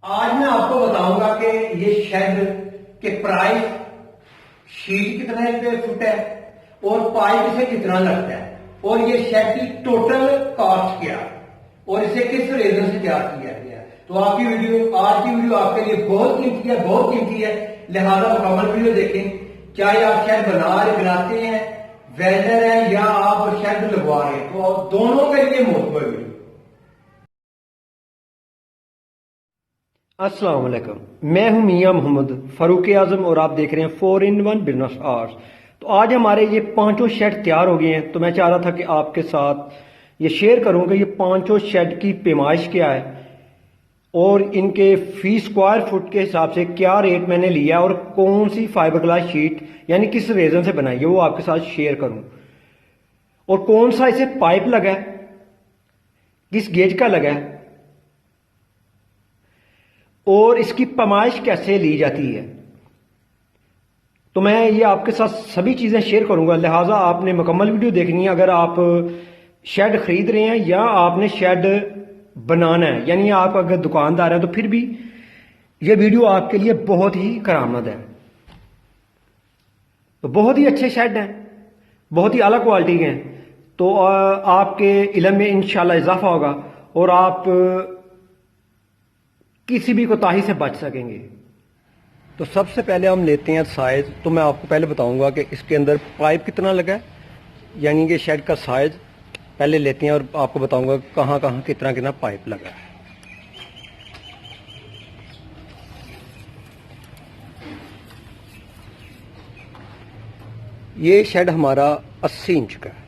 आज मैं आपको बताऊंगा कि ये शेड के प्राइस, शीट कितने रुपए फुट है और पाइप इसे कितना लगता है और ये शेड की टोटल कॉस्ट क्या है और इसे किस रेजन से तैयार किया गया है। तो आपकी वीडियो, आज की वीडियो आपके लिए बहुत कीमती है, बहुत कीमती है, लिहाजा मुकम्मल वीडियो देखें। चाहे आप शेड बनाते हैं, वेल्डर हैं या आप शेड लगवा रहे हैं, तो दोनों के लिए मोहब्बत वीडियो। अस्सलाम वालेकुम, मैं हूं मियां मोहम्मद फारूक आजम और आप देख रहे हैं 4-in-1 बिजनेस आर्ट्स। तो आज हमारे ये पांचों शेड तैयार हो गए हैं। तो मैं चाह रहा था कि आपके साथ ये शेयर करूं कि ये पांचों शेड की पैमाइश क्या है और इनके फी स्क्वायर फुट के हिसाब से क्या रेट मैंने लिया और कौन सी फाइबर ग्लास शीट यानी किस रेजन से बनाई है वो आपके साथ शेयर करूं, और कौन सा इसे पाइप लगा है, किस गेज का लगा है और इसकी पैमाइश कैसे ली जाती है। तो मैं ये आपके साथ सभी चीजें शेयर करूंगा, लिहाजा आपने मुकम्मल वीडियो देखनी है। अगर आप शेड खरीद रहे हैं या आपने शेड बनाना है, यानी आप अगर दुकानदार हैं, तो फिर भी ये वीडियो आपके लिए बहुत ही करामद है। तो बहुत ही अच्छे शेड हैं, बहुत ही अलग क्वालिटी के हैं, तो आपके इल्म में इंशाल्लाह इजाफा होगा और आप किसी भी कोताही से बच सकेंगे। तो सबसे पहले हम लेते हैं साइज। तो मैं आपको पहले बताऊंगा कि इसके अंदर पाइप कितना लगा है, यानी कि शेड का साइज पहले लेते हैं और आपको बताऊंगा कहां कहां कितना कितना पाइप लगा है। ये शेड हमारा 80 इंच का है।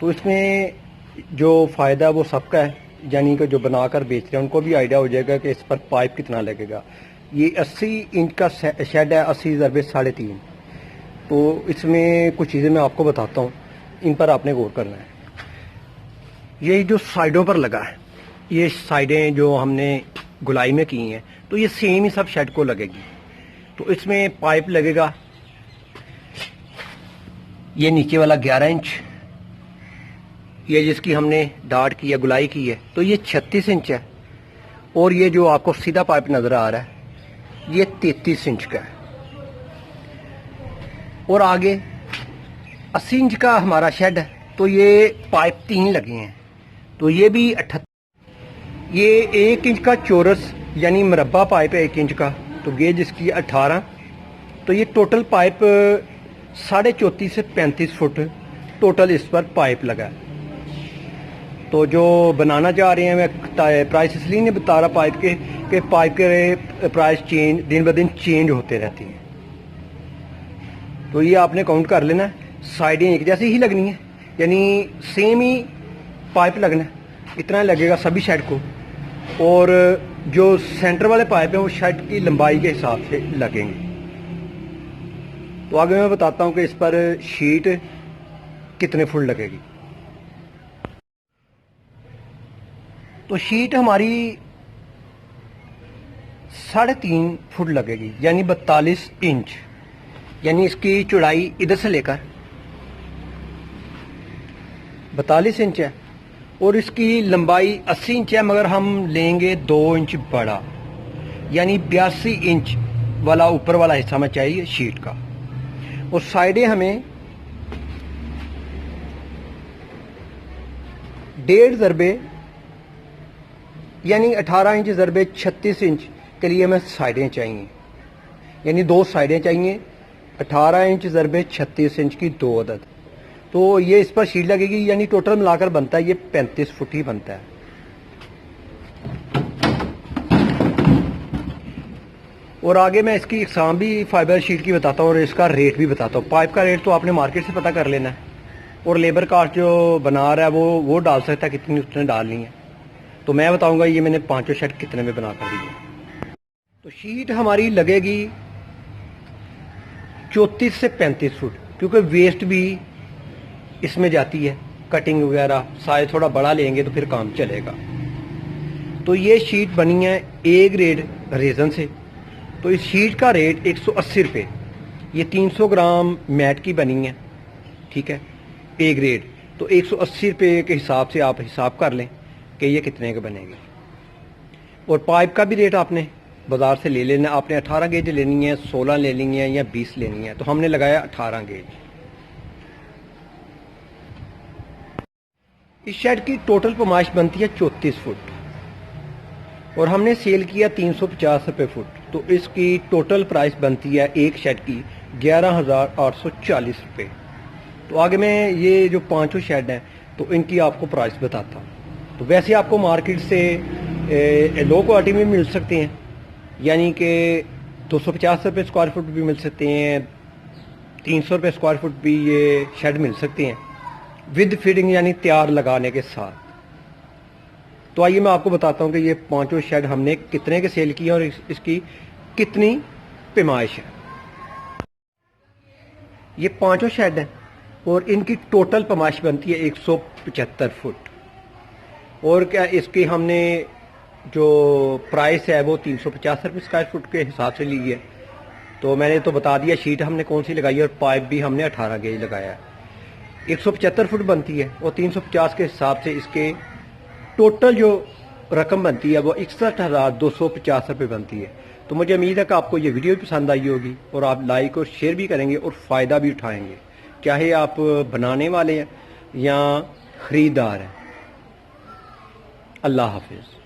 तो इसमें जो फ़ायदा वो सबका है, यानी कि जो बनाकर बेच रहे हैं उनको भी आइडिया हो जाएगा कि इस पर पाइप कितना लगेगा। ये 80 इंच का शेड है, 80 ज़रबे 3.5। तो इसमें कुछ चीज़ें मैं आपको बताता हूँ, इन पर आपने गौर करना है। ये जो साइडों पर लगा है, ये साइडें जो हमने गुलाई में की हैं, तो ये सेम ही सब शेड को लगेगी। तो इसमें पाइप लगेगा, ये नीचे वाला 11 इंच, ये जिसकी हमने डाट की है, गुलाई की है, तो ये 36 इंच है। और ये जो आपको सीधा पाइप नजर आ रहा है ये 33 इंच का है। और आगे 80 इंच का हमारा शेड है, तो ये पाइप 3 लगे हैं, तो ये भी 78। ये 1 इंच का चौरस यानी मरबा पाइप है 1 इंच का, तो गेज इसकी 18। तो ये टोटल पाइप 34.5 से 35 फुट टोटल इस पर पाइप लगा है। तो जो बनाना चाह रहे हैं, मैं प्राइस इसलिए नहीं बता रहा पाइप के कि पाइप के प्राइस दिन ब दिन चेंज होते रहती हैं। तो ये आपने काउंट कर लेना है, साइडें एक जैसी ही लगनी है, यानी सेम ही पाइप लगना है, इतना लगेगा सभी शेड को। और जो सेंटर वाले पाइप हैं वो शेड की लंबाई के हिसाब से लगेंगे। तो आगे मैं बताता हूँ कि इस पर शीट कितने फुट लगेगी। तो शीट हमारी 3.5 फुट लगेगी, यानी 42 इंच, यानी इसकी चौड़ाई इधर से लेकर 42 इंच है और इसकी लंबाई 80 इंच है, मगर हम लेंगे 2 इंच बड़ा, यानी 82 इंच वाला ऊपर वाला हिस्सा में चाहिए शीट का। और साइडें हमें 1.5 ज़रबे यानी 18 इंच ज़रबे 36 इंच के लिए हमें साइडें चाहिए, यानी 2 साइडें चाहिए, 18 इंच ज़रबे 36 इंच की 2 अदद। तो ये इस पर शीट लगेगी, यानी टोटल मिलाकर बनता है ये 35 फुट ही बनता है। और आगे मैं इसकी इकसाम भी फाइबर शीट की बताता हूँ और इसका रेट भी बताता हूँ। पाइप का रेट तो आपने मार्केट से पता कर लेना है, और लेबर कास्ट जो बना रहा है वो डाल सकता है, कितनी उसने डालनी है। तो मैं बताऊंगा ये मैंने पांचों शेड कितने में बना कर दी। तो शीट हमारी लगेगी 34 से 35 फुट, क्योंकि वेस्ट भी इसमें जाती है, कटिंग वगैरह। साइज थोड़ा बड़ा लेंगे तो फिर काम चलेगा। तो ये शीट बनी है ए ग्रेड रेजन से। तो इस शीट का रेट 180 रुपये, ये 300 ग्राम मैट की बनी है, ठीक है, ए ग्रेड। तो 180 रुपये के हिसाब से आप हिसाब कर लें कि ये कितने के बनेंगे। और पाइप का भी रेट आपने बाज़ार से ले लेना। आपने 18 गेज लेनी है, 16 लेनी है या 20 लेनी है, तो हमने लगाया 18 गेज। इस शेड की टोटल पैमाइश बनती है 34 फुट और हमने सेल किया 350 रुपये फुट। तो इसकी टोटल प्राइस बनती है एक शेड की 11,840 रुपये। तो आगे मैं ये जो पांचों शेड हैं तो इनकी आपको प्राइस बताता हूँ। तो वैसे आपको मार्केट से लो क्वालिटी में मिल सकते हैं, यानी कि 250 रुपये स्क्वायर फुट भी मिल सकते हैं, 300 रुपये स्क्वायर फुट भी ये शेड मिल सकते हैं विद फिटिंग यानी तैयार लगाने के साथ। तो आइए मैं आपको बताता हूँ कि ये पांचों शेड हमने कितने के सेल किए और इसकी कितनी पैमाइश है। ये पांचों शेड हैं और इनकी टोटल पैमाइश बनती है 175 फुट। और क्या इसकी हमने जो प्राइस है वो 350 रुपये स्क्वायर फुट के हिसाब से ली है। तो मैंने तो बता दिया शीट हमने कौन सी लगाई है और पाइप भी हमने 18 गेज लगाया है। 175 फुट बनती है और 350 के हिसाब से इसके टोटल जो रकम बनती है वो 61,250 रुपये बनती है। तो मुझे उम्मीद है कि आपको ये वीडियो भी पसंद आई होगी और आप लाइक और शेयर भी करेंगे और फ़ायदा भी उठाएंगे, चाहे आप बनाने वाले हैं या ख़रीदार हैं। अल्लाह हाफिज़।